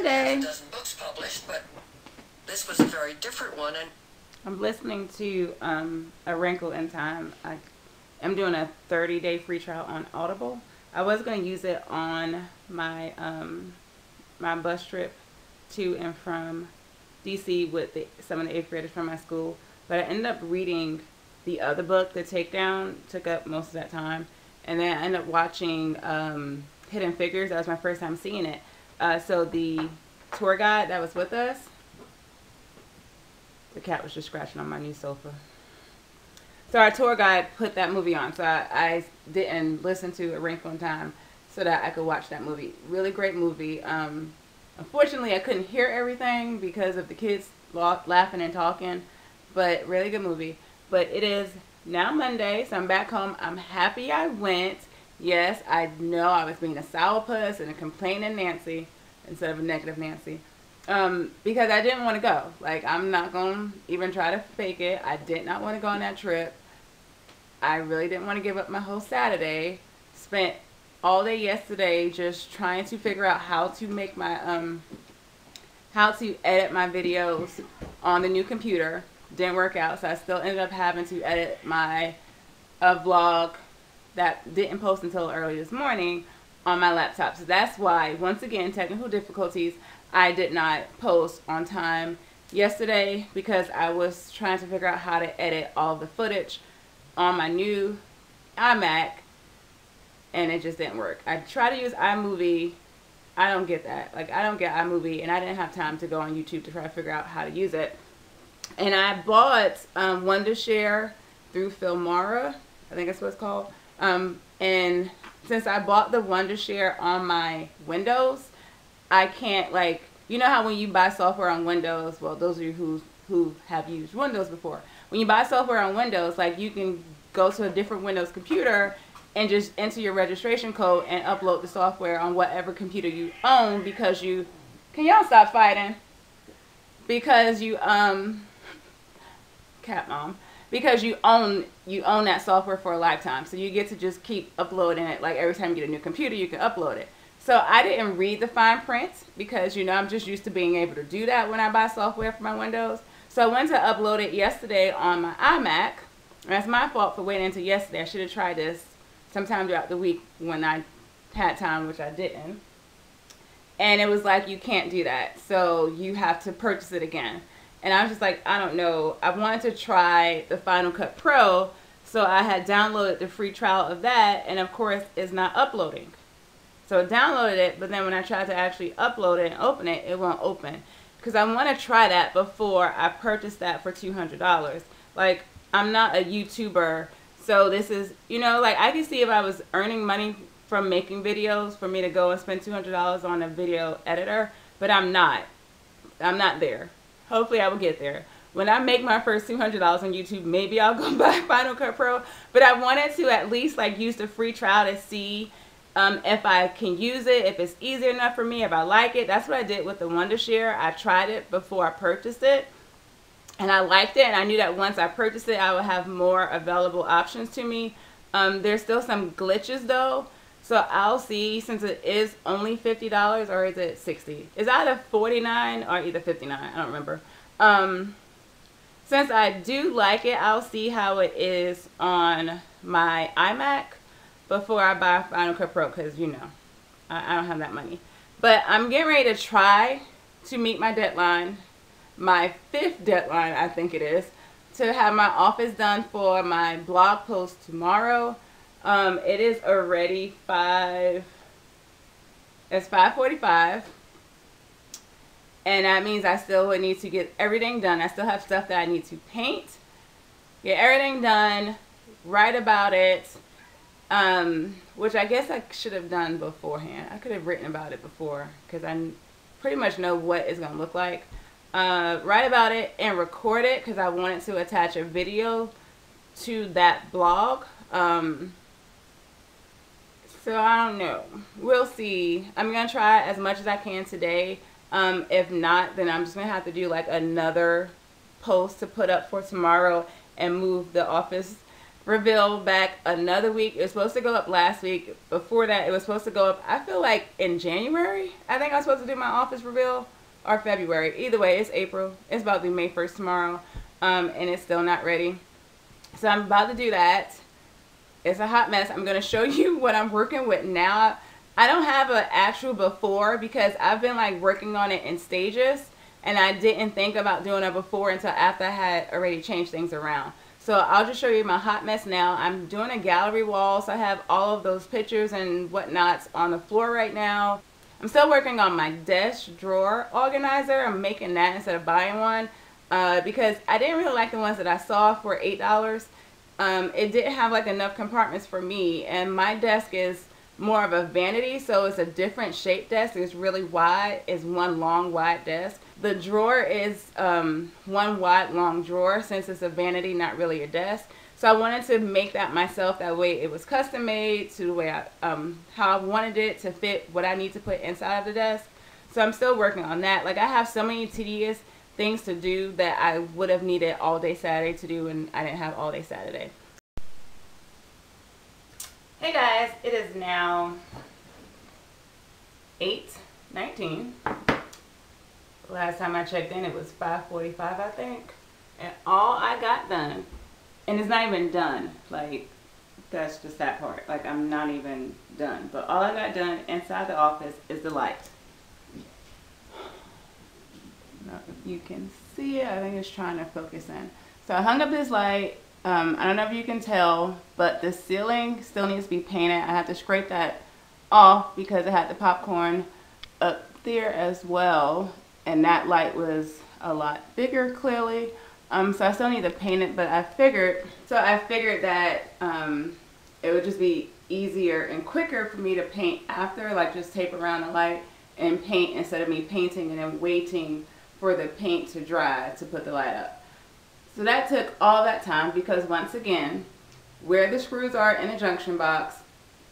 Monday. A dozen books published, but this was a very different one. And I'm listening to A Wrinkle in Time. I'm doing a 30-day free trial on Audible. I was going to use it on my my bus trip to and from DC with some of the 8th graders from my school, but I ended up reading the other book, The Takedown, took up most of that time, and then I ended up watching Hidden Figures. That was my first time seeing it. So the tour guide that was with us, the cat was just scratching on my new sofa. So our tour guide put that movie on, so I didn't listen to A Wrinkle in Time so that I could watch that movie. Really great movie. Unfortunately, I couldn't hear everything because of the kids laughing and talking, but really good movie. But it is now Monday, so I'm back home. I'm happy I went. Yes, I know I was being a sourpuss and a complaining Nancy instead of a negative Nancy. Because I didn't want to go. Like, I'm not going to even try to fake it. I did not want to go on that trip. I really didn't want to give up my whole Saturday. Spent all day yesterday just trying to figure out how to make my, how to edit my videos on the new computer. Didn't work out, so I still ended up having to edit my vlog that didn't post until early this morning on my laptop. So that's why, once again, technical difficulties. I did not post on time yesterday because I was trying to figure out how to edit all the footage on my new iMac, and it just didn't work. I tried to use iMovie. I don't get that. Like, I don't get iMovie, and I didn't have time to go on YouTube to try to figure out how to use it. And I bought Wondershare through Filmora. I think that's what it's called. And since I bought the Wondershare on my Windows, I can't, like, you know how when you buy software on Windows, well, those of you who have used Windows before, when you buy software on Windows, like, you can go to a different Windows computer and just enter your registration code and upload the software on whatever computer you own because you, can y'all stop fighting? Because you, cat mom, because you own that software for a lifetime. So you get to just keep uploading it. Like, every time you get a new computer, you can upload it. So I didn't read the fine print because, you know, I'm just used to being able to do that when I buy software for my Windows. So I went to upload it yesterday on my iMac. And that's my fault for waiting until yesterday. I should have tried this sometime throughout the week when I had time, which I didn't. And it was like, you can't do that. So you have to purchase it again. And I was just like, I don't know. I wanted to try the Final Cut Pro. So I had downloaded the free trial of that. And of course, it's not uploading. So I downloaded it, but then when I tried to actually upload it and open it, it won't open. Because I want to try that before I purchase that for $200. Like, I'm not a YouTuber, so this is, you know, like, I can see if I was earning money from making videos for me to go and spend $200 on a video editor, but I'm not. I'm not there. Hopefully I will get there. When I make my first $200 on YouTube, maybe I'll go buy Final Cut Pro. But I wanted to at least, like, use the free trial to see if I can use it, if it's easy enough for me, if I like it. That's what I did with the Wondershare. I tried it before I purchased it, and I liked it, and I knew that once I purchased it, I would have more available options to me. There's still some glitches, though, so I'll see, since it is only $50, or is it $60? It's either $49 or either $59. I don't remember. Since I do like it, I'll see how it is on my iMac before I buy Final Cut Pro, because, you know, I don't have that money. But I'm getting ready to try to meet my deadline, my 5th deadline, I think it is, to have my office done for my blog post tomorrow. It is already it's 5:45, and that means I still would need to get everything done. I still have stuff that I need to paint, get everything done, write about it, which I guess I should have done beforehand. I could have written about it before because I pretty much know what it's going to look like. Write about it and record it because I wanted to attach a video to that blog. So I don't know. We'll see. I'm going to try as much as I can today. If not, then I'm just going to have to do like another post to put up for tomorrow and move the office reveal back another week. It was supposed to go up last week. Before that, it was supposed to go up, I feel like in January. I think I was supposed to do my office reveal, or February. Either way, it's April. It's about to be May 1st tomorrow, and it's still not ready. So I'm about to do that. It's a hot mess. I'm going to show you what I'm working with now. I don't have an actual before because I've been like working on it in stages, and I didn't think about doing a before until after I had already changed things around. So I'll just show you my hot mess now. I'm doing a gallery wall, so I have all of those pictures and whatnots on the floor right now. I'm still working on my desk drawer organizer. I'm making that instead of buying one because I didn't really like the ones that I saw for $8. It didn't have like enough compartments for me, and my desk is more of a vanity, so it's a different shaped desk. It's really wide. It's one long wide desk. The drawer is one wide long drawer since it's a vanity, not really a desk. So I wanted to make that myself. That way it was custom made to the way I how I wanted it to fit what I need to put inside of the desk. So I'm still working on that. Like I have so many tedious things to do that I would have needed all day Saturday to do, and I didn't have all day Saturday. Hey guys, it is now 8:19. Last time I checked in, it was 5:45, I think. And all I got done, and it's not even done, like, that's just that part. Like, I'm not even done. But all I got done inside the office is the light. I don't know if you can see it. I think it's trying to focus in. So I hung up this light. I don't know if you can tell, but the ceiling still needs to be painted. I have to scrape that off because it had the popcorn up there as well, and that light was a lot bigger clearly. So I still need to paint it, but I figured that it would just be easier and quicker for me to paint after, like just tape around the light and paint instead of me painting and then waiting for the paint to dry to put the light up. So that took all that time because once again, where the screws are in the junction box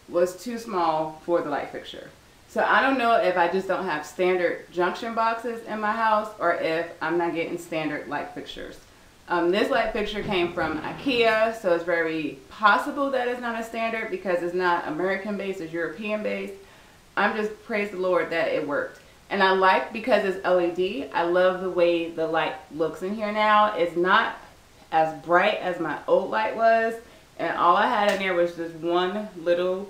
was too small for the light fixture. So I don't know if I just don't have standard junction boxes in my house or if I'm not getting standard light fixtures. This light fixture came from IKEA, so it's very possible that it's not a standard because it's not American based, it's European based. I'm just, praise the Lord that it worked. And I like, because it's LED, I love the way the light looks in here now. It's not as bright as my old light was. And all I had in there was just one little,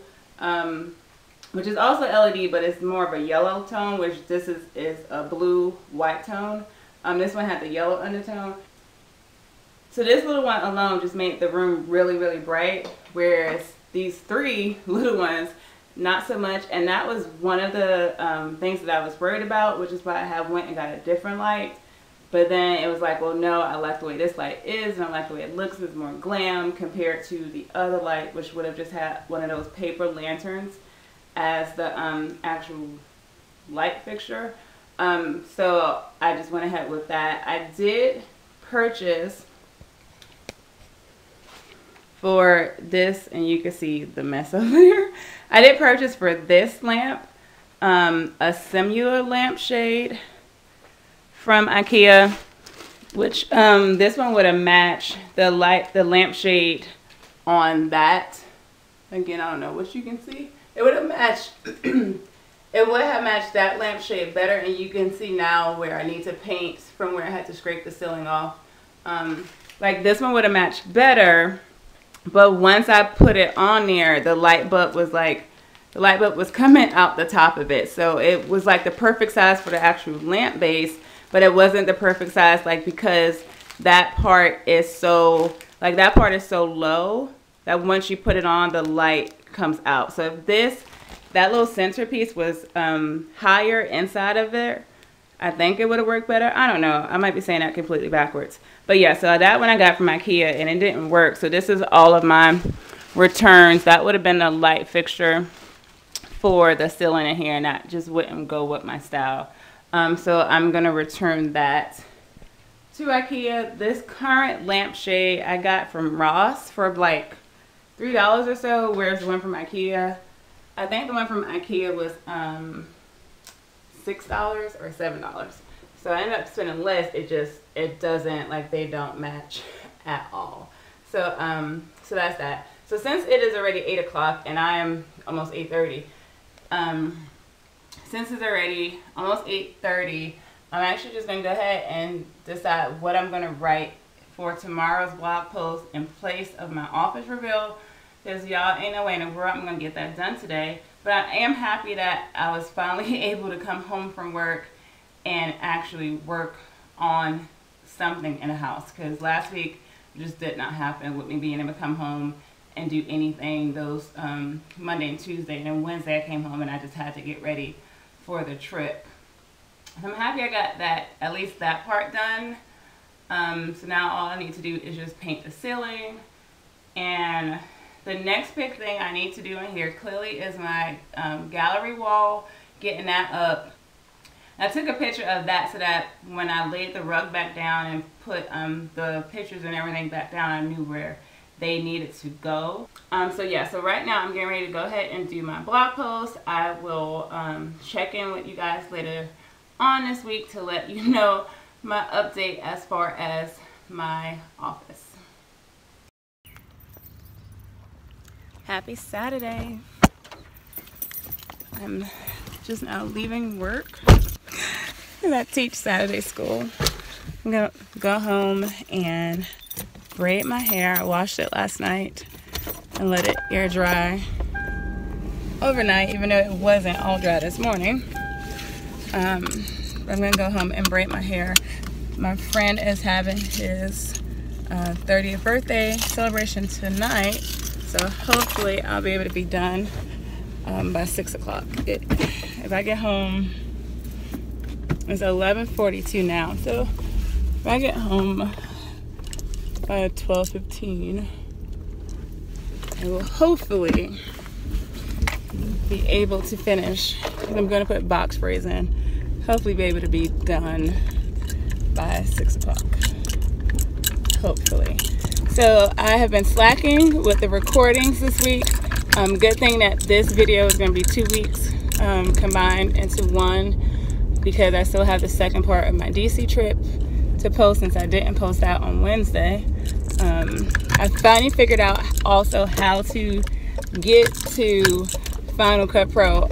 which is also LED, but it's more of a yellow tone, which this is a blue-white tone. This one had the yellow undertone. So this little one alone just made the room really, really bright, whereas these three little ones, not so much. And that was one of the things that I was worried about, which is why I went and got a different light. But then it was like, well, no, I like the way this light is, and I like the way it looks. It's more glam compared to the other light, which would have just had one of those paper lanterns as the actual light fixture. So I just went ahead with that. I did purchase for this, and you can see the mess over there. I did purchase for this lamp a similar lampshade from IKEA, which this one would have matched the lampshade on that. Again, I don't know what you can see. It would have matched it would have matched that lampshade better, and you can see now where I need to paint from where I had to scrape the ceiling off. Like this one would have matched better. But once I put it on there, the light bulb was coming out the top of it. So it was like the perfect size for the actual lamp base, but it wasn't the perfect size, like, because that part is so low that once you put it on, the light comes out. So if that little centerpiece was higher inside of it, I think it would have worked better. I don't know. I might be saying that completely backwards. But yeah, so that one I got from IKEA, and it didn't work. So this is all of my returns. That would have been the light fixture for the ceiling in here, and that just wouldn't go with my style. So I'm going to return that to IKEA. This current lampshade I got from Ross for like $3 or so, whereas the one from IKEA, I think the one from IKEA was $6 or $7. So I ended up spending less. It doesn't, like, they don't match at all. So so that's that. So since it is already 8 o'clock and I am almost 8:30, since it's already almost 8:30, I'm actually just going to go ahead and decide what I'm going to write for tomorrow's blog post in place of my office reveal, because y'all ain't no way in the world I'm going to get that done today. But I am happy that I was finally able to come home from work and actually work on something in the house, because last week just did not happen with me being able to come home and do anything those Monday and Tuesday, and then Wednesday I came home and I just had to get ready for the trip. I'm happy I got that, at least that part done. So now all I need to do is just paint the ceiling, and the next big thing I need to do in here clearly is my gallery wall, getting that up. I took a picture of that so that when I laid the rug back down and put the pictures and everything back down, I knew where they needed to go. So yeah, so right now I'm getting ready to go ahead and do my blog post. I will check in with you guys later on this week to let you know my update as far as my office. Happy Saturday. I'm just now leaving work because I teach Saturday school. I'm gonna go home and braid my hair. I washed it last night and let it air dry overnight, even though it wasn't all dry this morning. I'm gonna go home and braid my hair. My friend is having his 30th birthday celebration tonight, so hopefully I'll be able to be done by 6 o'clock. If I get home, it's 11:42 now, so if I get home by 12:15, I will hopefully be able to finish. I'm going to put box sprays in. Hopefully be able to be done by 6 o'clock. Hopefully. So I have been slacking with the recordings this week. Good thing that this video is going to be 2 weeks combined into one, because I still have the second part of my DC trip to post since I didn't post out on Wednesday. I finally figured out also how to get to Final Cut Pro,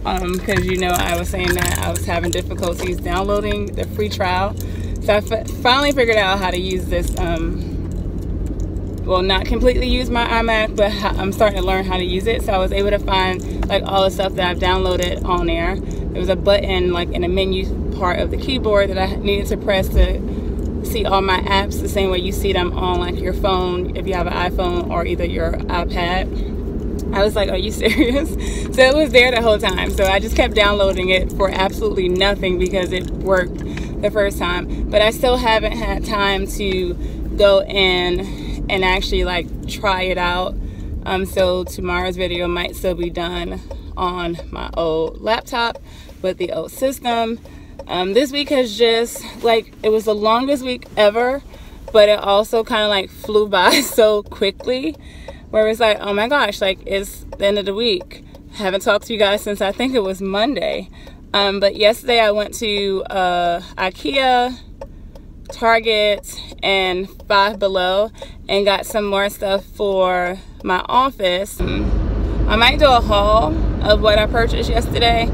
because you know I was saying that I was having difficulties downloading the free trial. So I finally figured out how to use this, well, not completely use my iMac, but I'm starting to learn how to use it. So I was able to find like all the stuff that I've downloaded on there. There was a button like in the menu part of the keyboard that I needed to press to see all my apps the same way you see them on like your phone if you have an iPhone or either your iPad. I was like, are you serious? So it was there the whole time. So I just kept downloading it for absolutely nothing because it worked the first time. But I still haven't had time to go in and actually like try it out. So tomorrow's video might still be done on my old laptop with the old system. This week has just like, it was the longest week ever, but it also kind of like flew by so quickly, where it's like, oh my gosh, like it's the end of the week. I haven't talked to you guys since I think it was Monday. But yesterday I went to IKEA, Target, and Five Below and got some more stuff for my office. I might do a haul of what I purchased yesterday,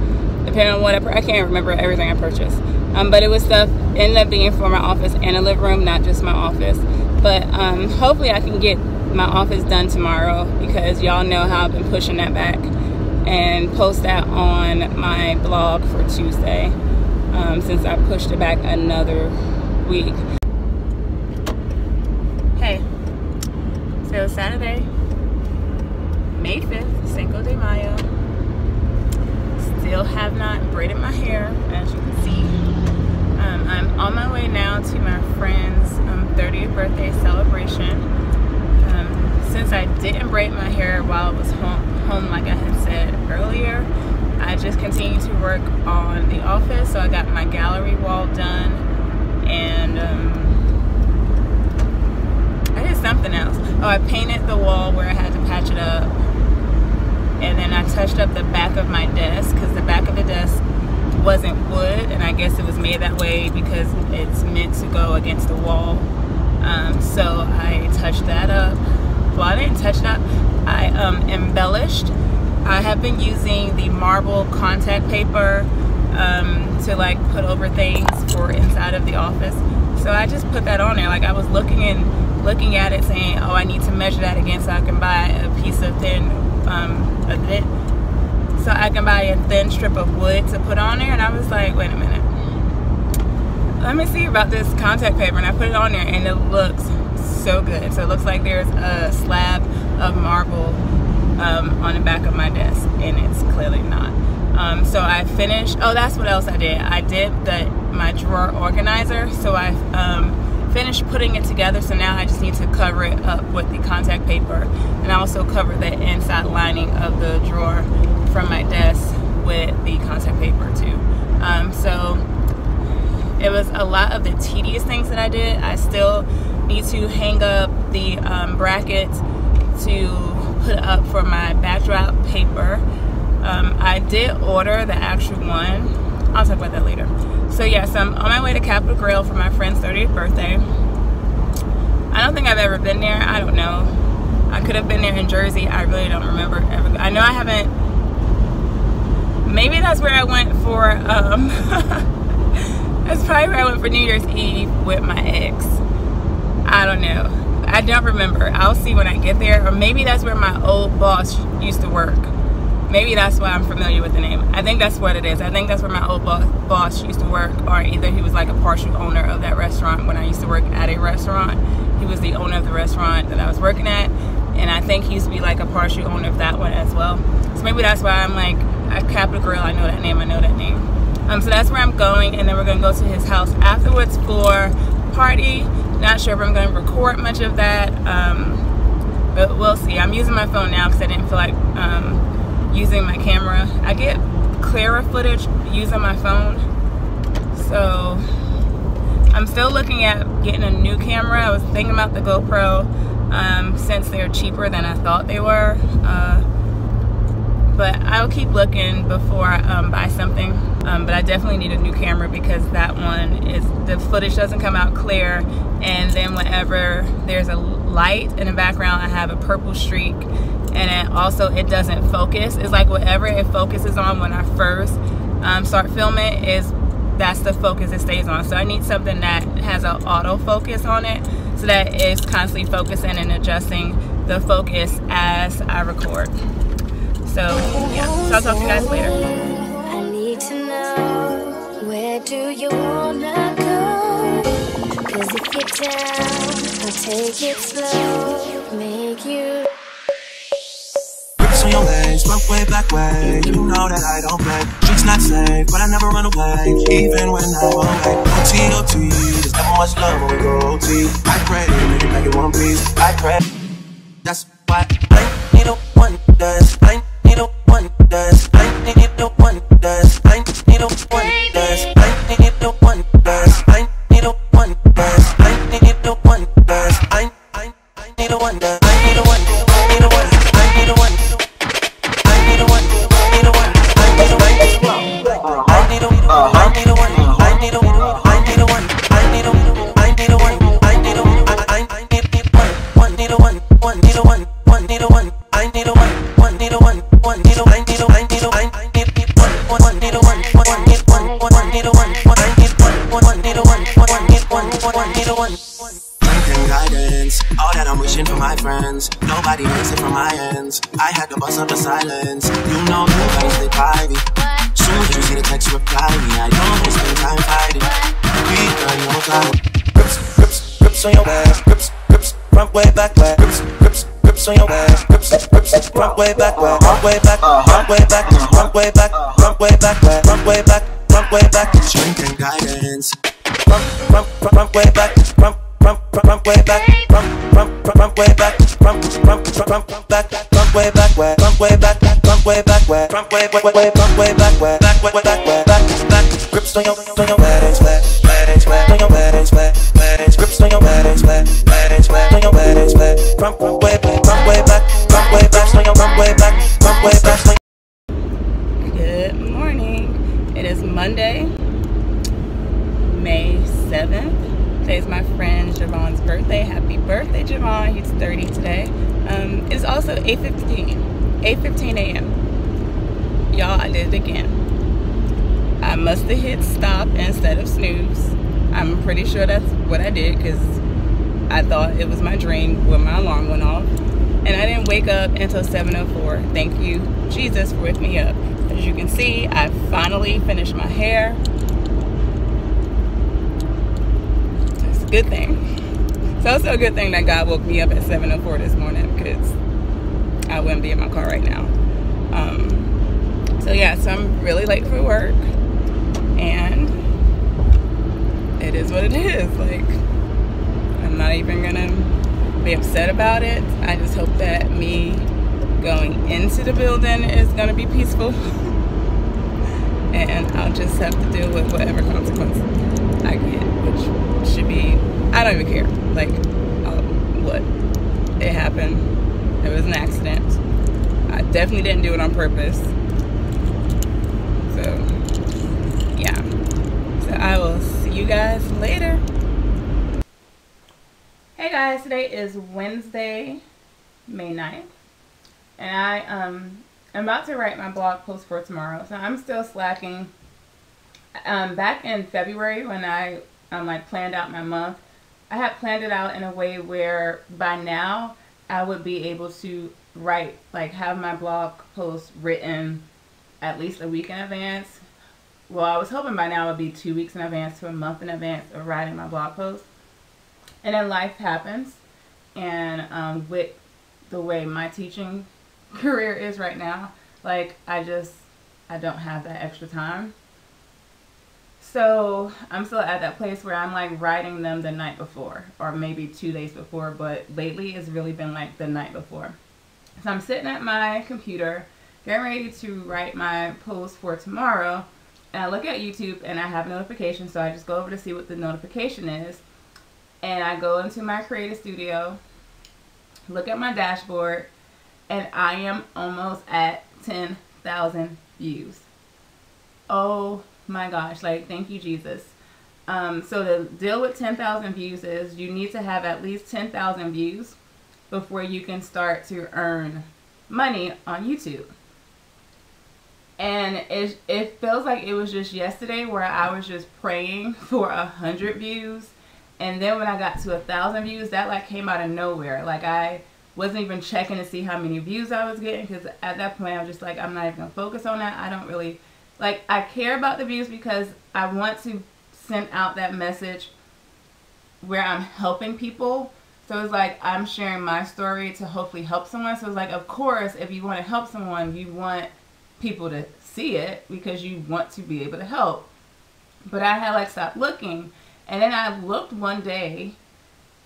depending on what I can't remember everything I purchased. But it was stuff ended up being for my office and a living room, not just my office. But hopefully I can get my office done tomorrow, because y'all know how I've been pushing that back, and post that on my blog for Tuesday, since I pushed it back another week. Hey, so Saturday, May 5th, Cinco de Mayo. Still have not braided my hair, as you can see. I'm on my way now to my friend's 30th birthday celebration. Since I didn't braid my hair while I was home like I had said earlier, I just continued to work on the office. So I got my gallery wall done, and I did something else. Oh, I painted the wall where I had to patch it up, and then I touched up the back of my desk, because the back of the desk wasn't wood, and I guess it was made that way because it's meant to go against the wall. So I touched that up. Well, I didn't touch it up. I embellished. I have been using the marble contact paper to like put over things for inside of the office. So I just put that on there. Like I was looking at it saying, oh, I need to measure that again so I can buy a piece of so I can buy a thin strip of wood to put on there. And I was like, wait a minute, let me see about this contact paper. And I put it on there and it looks so good. So it looks like there's a slab of marble on the back of my desk, and it's clearly not. So I finished. Oh, that's what else I did. I did my drawer organizer. So I finished putting it together. So now I just need to cover it up with the contact paper, and I also cover the inside lining of the drawer from my desk with the contact paper too. So it was a lot of the tedious things that I did. I still need to hang up the brackets to put up for my backdrop paper. I did order the actual one. I'll talk about that later. So yes, I'm on my way to Capitol Grill for my friend's 30th birthday. I don't think I've ever been there. I don't know. I could have been there in Jersey. I really don't remember ever. I know I haven't. Maybe that's where I went for that's probably where I went for New Year's Eve with my ex. I don't know. I don't remember. I'll see when I get there. Or maybe that's where my old boss used to work. Maybe that's why I'm familiar with the name. I think that's what it is. I think that's where my old boss used to work, or either he was like a partial owner of that restaurant when I used to work at a restaurant. He was the owner of the restaurant that I was working at, and I think he used to be like a partial owner of that one as well. So maybe that's why I'm like, at Capitol Grill, I know that name, So that's where I'm going, and then we're going to go to his house afterwards for party. Not sure if I'm going to record much of that, but we'll see. I'm using my phone now because I didn't feel like using my camera. I get clearer footage using my phone, so I'm still looking at getting a new camera. I was thinking about the GoPro since they're cheaper than I thought they were, but I'll keep looking before I buy something. But I definitely need a new camera because that one the footage doesn't come out clear, and then whenever there's a light in the background, I have a purple streak, and it doesn't focus. It's like whatever it focuses on when I first start filming that's the focus it stays on. So I need something that has an autofocus on it, so that it's constantly focusing and adjusting the focus as I record. So yeah, so I'll talk to you guys later. I need to know, where do you wanna go? Cause if you're down, I'll take it slow, make you. Grips on your legs, front way, back way. You know that I don't play. Streets not safe, but I never run away, even when I'm away. OT, there's never much love when we go OT. I pray, make it back in one piece. I pray. That's why I need a one dance. I need a one dance. I need a one dance. I need a one dance. I need a one dance. I need a one dance. I need a one dance. I need a one dance. I need a one. I need a one. I need a one. I need a one. I need a one. I need a one. I need a one. I need a one. I need a one. I need a one. I need a one. I need a one. I need a one. I need a one. One need a one. One need a one. One need a one. I need a one. One need a one. One need a. I need a. I need a. I need one. One need a one. One need one. One need a one. One I need one. One need a one. One need one. One need a one. Drinking guidance. All that I'm wishing for my friends. Nobody makes it from my ends. I had to bust up the silence. You know you gotta stay private. Soon as you see the text, reply me. I don't want to spend time fighting. We got no time. Grips on your ass. Grips, front way, back way. Grips on your ass. Grips, front way, back way. Front way, back, front way, back, front way, back, front way, back, front way, back, front way, back. Drinking guidance. Front way, back, front way, back, front way, back, front back, front way, back, front way, back, front way, back, front way, back, grips on your weddings, on your weddings, grips on your weddings, on your weddings, front way, back, on your front way, back. Good morning. It is Monday, May 7th, Today's my friend Javon's birthday. Happy birthday, Javon. He's 30 today. It's also 8:15 a.m. Y'all, I did it again. I must have hit stop instead of snooze. I'm pretty sure that's what I did because I thought it was my dream when my alarm went off. And I didn't wake up until 7:04. Thank you, Jesus, for waking me up. As you can see, I finally finished my hair. It's a good thing. It's also a good thing that God woke me up at 7:04 this morning because I wouldn't be in my car right now. So yeah, so I'm really late for work. And it is what it is. Like, I'm not even gonna be upset about it. I just hope that me going into the building is gonna be peaceful. And I'll just have to deal with whatever consequence I get, which should be, I don't even care. Like, what? It happened. It was an accident. I definitely didn't do it on purpose. So, yeah. So I will see you guys later. Hey guys, today is Wednesday, May 9th. And I'm about to write my blog post for tomorrow. So I'm still slacking. Back in February when I like planned out my month, I had planned it out in a way where by now I would be able to write, like have my blog post written at least a week in advance. Well, I was hoping by now it would be 2 weeks in advance to a month in advance of writing my blog post. And then life happens, and with the way my teaching career is right now, like I don't have that extra time. So I'm still at that place where I'm like writing them the night before or maybe 2 days before, but lately it's really been like the night before. So I'm sitting at my computer getting ready to write my post for tomorrow, and I look at YouTube and I have notifications, so I just go over to see what the notification is, and I go into my creative studio, look at my dashboard, and I am almost at 10,000 views. Oh my gosh, like thank you, Jesus. So the deal with 10,000 views is you need to have at least 10,000 views before you can start to earn money on YouTube. And it feels like it was just yesterday where I was just praying for 100 views, and then when I got to 1,000 views, that like came out of nowhere. Like I wasn't even checking to see how many views I was getting, because at that point I was just like, I'm not even gonna focus on that. I don't really, like, I care about the views because I want to send out that message where I'm helping people. So it's like I'm sharing my story to hopefully help someone. So it's like, of course, if you want to help someone, you want people to see it because you want to be able to help. But I had like stopped looking, and then I looked one day,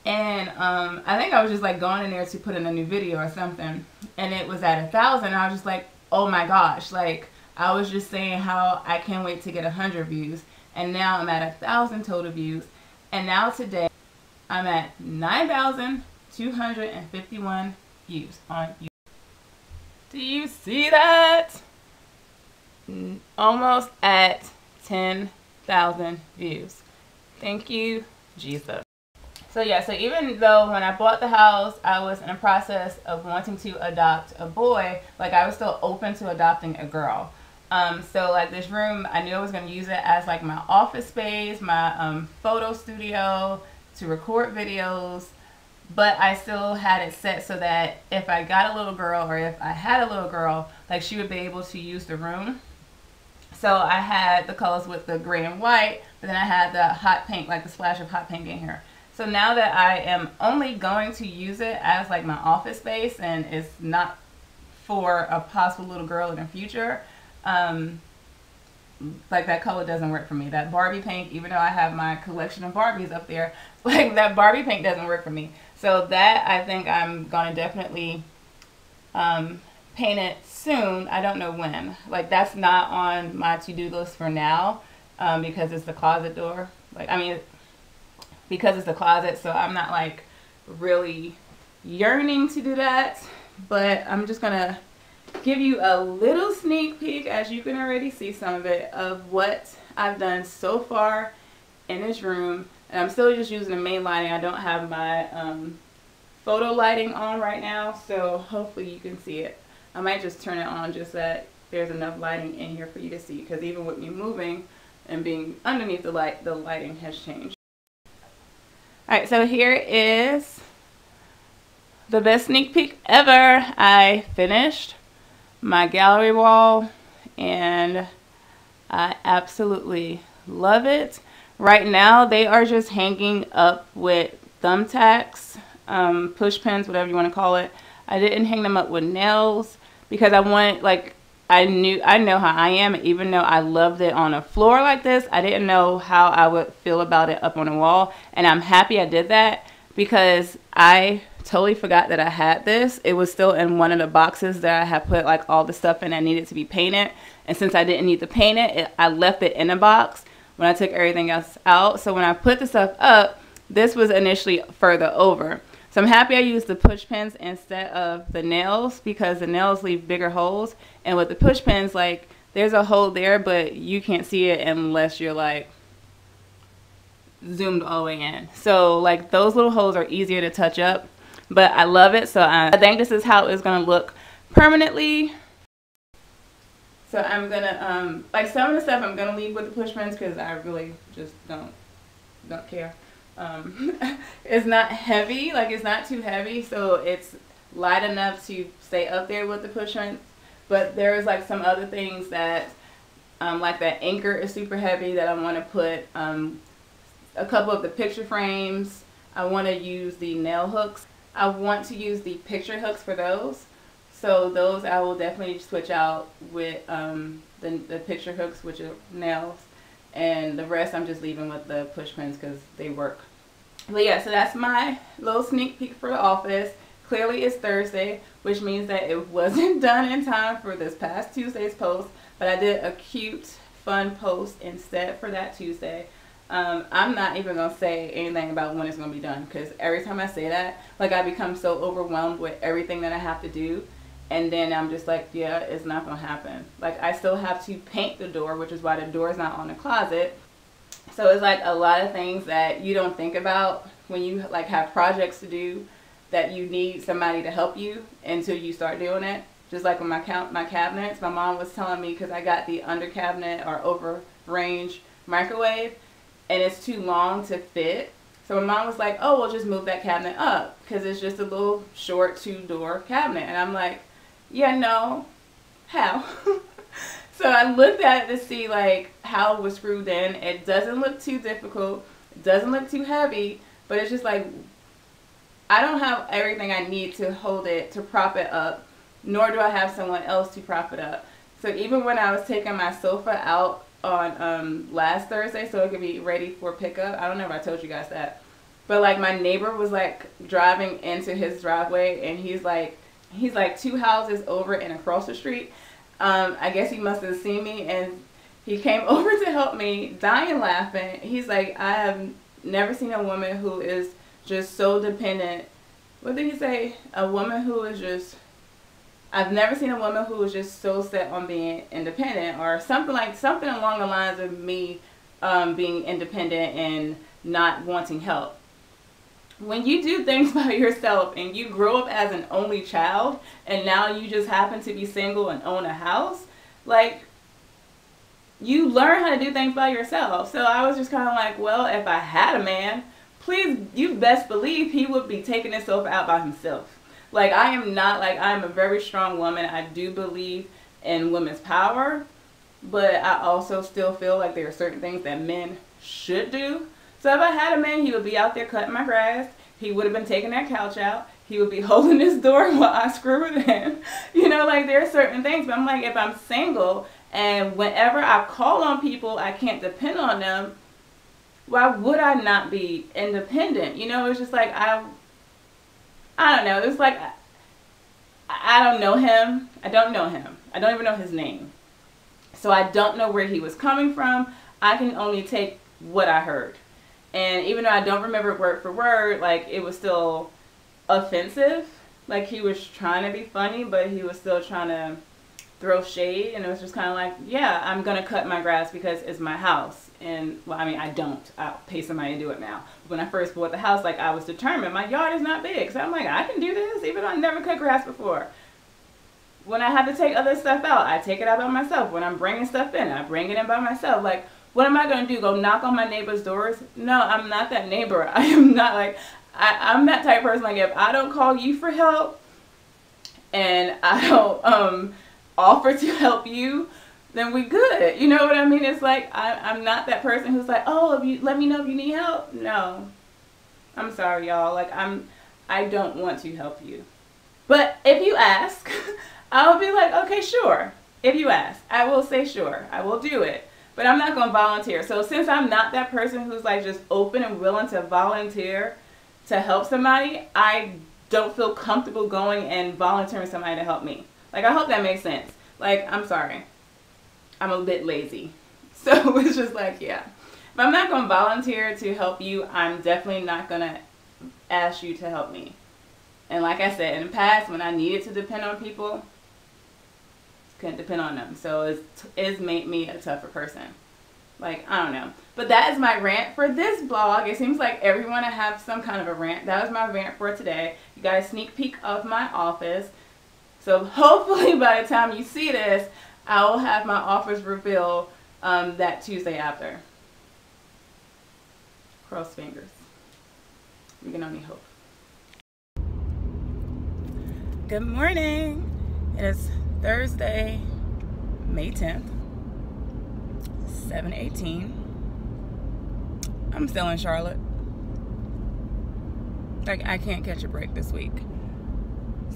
and I think I was just like going in there to put in a new video or something, and it was at 1,000. I was just like, oh my gosh, like I was just saying how I can't wait to get 100 views, and now I'm at 1,000 total views, and now today I'm at 9,251 views on YouTube. Do you see that? Almost at 10,000 views. Thank you, Jesus. So yeah, so even though when I bought the house, I was in the process of wanting to adopt a boy, like I was still open to adopting a girl. So like this room, I knew I was going to use it as like my office space, my photo studio to record videos, but I still had it set so that if I got a little girl, or if I had a little girl, like she would be able to use the room. So I had the colors with the gray and white, but then I had the hot pink, like the splash of hot pink in here. So now that I am only going to use it as like my office space, and it's not for a possible little girl in the future, like that color doesn't work for me. That Barbie pink, even though I have my collection of Barbies up there, like that Barbie pink doesn't work for me. So that I think I'm gonna definitely paint it soon. I don't know when. Like that's not on my to-do list for now, because it's the closet door. Like, I mean, because it's the closet, so I'm not like really yearning to do that, but I'm just gonna give you a little sneak peek, as you can already see some of it, of what I've done so far in this room And I'm still just using the main lighting. I don't have my photo lighting on right now, so hopefully you can see it. I might just turn it on just so that there's enough lighting in here for you to see, because even with me moving and being underneath the light, the lighting has changed. Alright, so here is the best sneak peek ever. I finished my gallery wall and I absolutely love it. Right now they are just hanging up with thumbtacks, push pins, whatever you want to call it. I didn't hang them up with nails because I wanted, like, I know how I am. Even though I loved it on a floor like this, I didn't know how I would feel about it up on a wall. And I'm happy I did that because I totally forgot that I had this. It was still in one of the boxes that I had put like all the stuff in that needed to be painted. And since I didn't need to paint it, I left it in a box when I took everything else out. So when I put the stuff up, this was initially further over. So I'm happy I used the push pins instead of the nails, because the nails leave bigger holes. And with the push pins, like, there's a hole there, but you can't see it unless you're like zoomed all the way in. So like those little holes are easier to touch up, but I love it. So I think this is how it's gonna look permanently. So I'm gonna like some of the stuff I'm gonna leave with the push pins because I really just don't care. It's not heavy, like it's not too heavy, so it's light enough to stay up there with the push pins. But there's like some other things that like that anchor is super heavy that I want to put. A couple of the picture frames, I want to use the nail hooks. I want to use the picture hooks for those. So those I will definitely switch out with the picture hooks, which are nails. And the rest I'm just leaving with the push pins because they work. But yeah, so that's my little sneak peek for the office. Clearly it's Thursday, which means that it wasn't done in time for this past Tuesday's post. But I did a cute, fun post instead for that Tuesday. I'm not even going to say anything about when it's going to be done, because every time I say that, like, I become so overwhelmed with everything that I have to do. And then I'm just like, yeah, it's not going to happen. Like, I still have to paint the door, which is why the door is not on the closet. So it's like a lot of things that you don't think about when you like have projects to do that you need somebody to help you until you start doing it. Just like with my cabinets, my mom was telling me, because I got the under cabinet or over range microwave and it's too long to fit. So my mom was like, oh, well, just move that cabinet up because it's just a little short 2-door cabinet. And I'm like, yeah, no, how? So I looked at it to see like how it was screwed in. It doesn't look too difficult. It doesn't look too heavy, but it's just like, I don't have everything I need to hold it, to prop it up, nor do I have someone else to prop it up. So even when I was taking my sofa out on last Thursday so it could be ready for pickup, I don't know if I told you guys that, but like my neighbor was like driving into his driveway and he's like 2 houses over and across the street. I guess he must have seen me and he came over to help me, dying laughing. He's like, I have never seen a woman who is just so dependent. What did he say? A woman who is just, I've never seen a woman who was just so set on being independent, or something along the lines of me being independent and not wanting help. When you do things by yourself and you grow up as an only child and now you just happen to be single and own a house, like, you learn how to do things by yourself. So I was just kind of like, well, if I had a man, please, you best believe he would be taking himself out by himself. Like, I am not, like, I am a very strong woman. I do believe in women's power, but I also still feel like there are certain things that men should do. So if I had a man, he would be out there cutting my grass. He would have been taking that couch out. He would be holding this door while I screw it in. You know, like, there are certain things. But I'm like, if I'm single and whenever I call on people, I can't depend on them, why would I not be independent? You know, it's just like, I don't know. It's like, I don't know him. I don't know him. I don't even know his name. So I don't know where he was coming from. I can only take what I heard. And even though I don't remember word for word, like, it was still offensive. Like, he was trying to be funny, but he was still trying to throw shade. And it was just kind of like, yeah, I'm going to cut my grass because it's my house. And well, I mean, I don't. I'll pay somebody to do it now. When I first bought the house, like, I was determined. My yard is not big, so I'm like, I can do this, even though I never cut grass before. When I have to take other stuff out, I take it out by myself. When I'm bringing stuff in, I bring it in by myself. Like, what am I going to do? Go knock on my neighbor's doors? No, I'm not that neighbor. I am not like, I'm that type of person. Like, if I don't call you for help and I don't offer to help you, then we good. You know what I mean? It's like, I'm not that person who's like, oh, if you let me know if you need help. No, I'm sorry, y'all. Like, I don't want to help you. But if you ask, I'll be like, okay, sure. If you ask, I will say sure. I will do it. But I'm not going to volunteer. So since I'm not that person who's like just open and willing to volunteer to help somebody, I don't feel comfortable going and volunteering somebody to help me. Like, I hope that makes sense. Like, I'm sorry. I'm a bit lazy. So it's just like, yeah. If I'm not going to volunteer to help you, I'm definitely not going to ask you to help me. And like I said, in the past, when I needed to depend on people, couldn't depend on them. So it's made me a tougher person. Like, I don't know. But that is my rant for this vlog. It seems like everyone I have some kind of a rant. That was my rant for today. You got a sneak peek of my office. So hopefully by the time you see this, I will have my office reveal that Tuesday after. Cross fingers. We can only hope. Good morning. It is Thursday, May 10th, 7:18. I'm still in Charlotte. Like, I can't catch a break this week.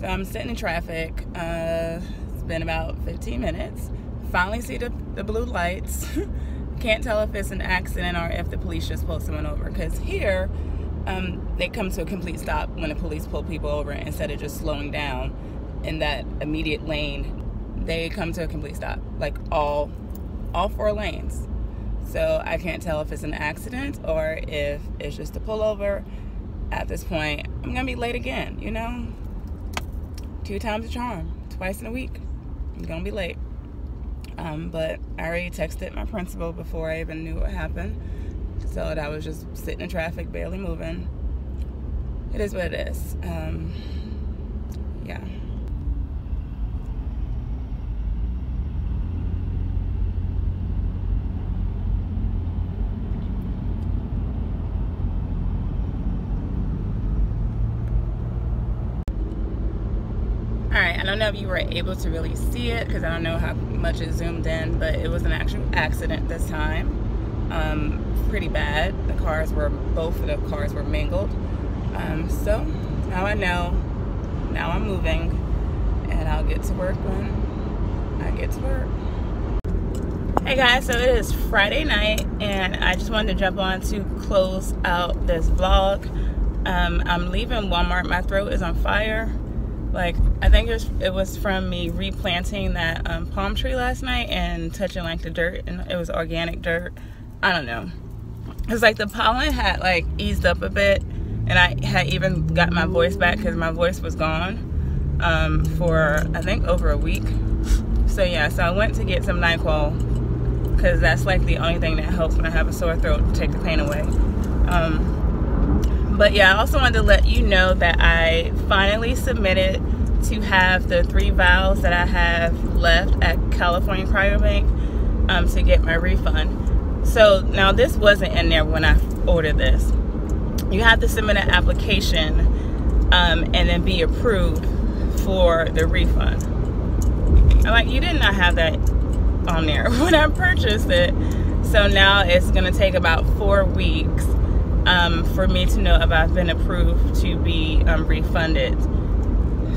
So I'm sitting in traffic. It's been about 15 minutes. Finally see the blue lights. Can't tell if it's an accident or if the police just pulled someone over. Because here, they come to a complete stop when the police pull people over instead of just slowing down in that immediate lane. They come to a complete stop, like all 4 lanes. So I can't tell if it's an accident or if it's just a pullover. At this point, I'm gonna be late again, you know? 2 times a charm, twice in a week. I'm gonna be late. But I already texted my principal before I even knew what happened. So that I was just sitting in traffic, barely moving. It is what it is. Yeah. Alright, I don't know if you were able to really see it because I don't know how much it zoomed in, but it was an actual accident this time. Pretty bad. Both of the cars were mingled. So now I know. Now I'm moving and I'll get to work when I get to work. Hey guys, so it is Friday night and I just wanted to jump on to close out this vlog. I'm leaving Walmart. My throat is on fire. Like, I think it was from me replanting that palm tree last night and touching like the dirt, and it was organic dirt. I don't know. It's like the pollen had like eased up a bit, and I had even got my voice back because my voice was gone for I think over a week. So yeah, so I went to get some NyQuil because that's like the only thing that helps when I have a sore throat to take the pain away. But yeah, I also wanted to let you know that I finally submitted to have the 3 vials that I have left at California Cryobank to get my refund. So now this wasn't in there when I ordered this. You have to submit an application and then be approved for the refund. I'm like, you did not have that on there when I purchased it. So now it's gonna take about 4 weeks for me to know if I've been approved to be refunded.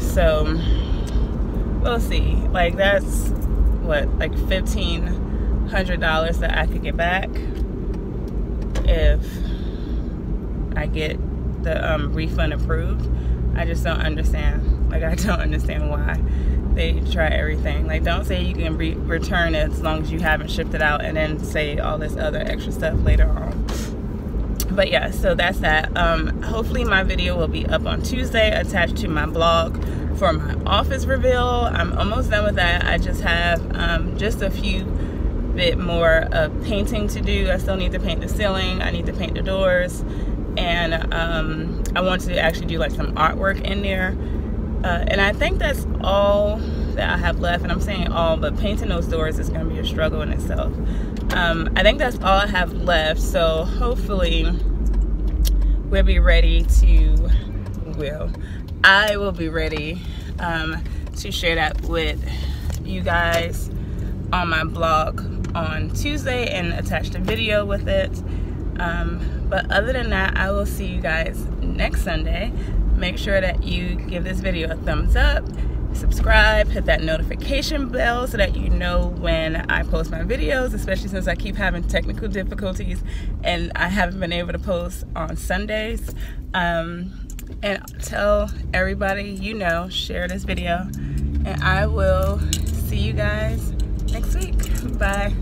So we'll see. Like, that's what, like $1,500 that I could get back if I get the refund approved. I just don't understand. Like, I don't understand why they try everything. Like, don't say you can return it as long as you haven't shipped it out and then say all this other extra stuff later on. But yeah, so that's that. Hopefully my video will be up on Tuesday attached to my blog for my office reveal. I'm almost done with that. I just have just a few bit more of painting to do. I still need to paint the ceiling, I need to paint the doors, and I want to actually do like some artwork in there. And I think that's all that I have left, and I'm saying all, but painting those doors is going to be a struggle in itself. I think that's all I have left, so hopefully we'll be ready to, I will be ready to share that with you guys on my blog on Tuesday and attach the video with it. But other than that, I will see you guys next Sunday. Make sure that you give this video a thumbs up, subscribe, hit that notification bell so that you know when I post my videos, especially since I keep having technical difficulties and I haven't been able to post on Sundays. And tell everybody you know, share this video, and I will see you guys next week. Bye.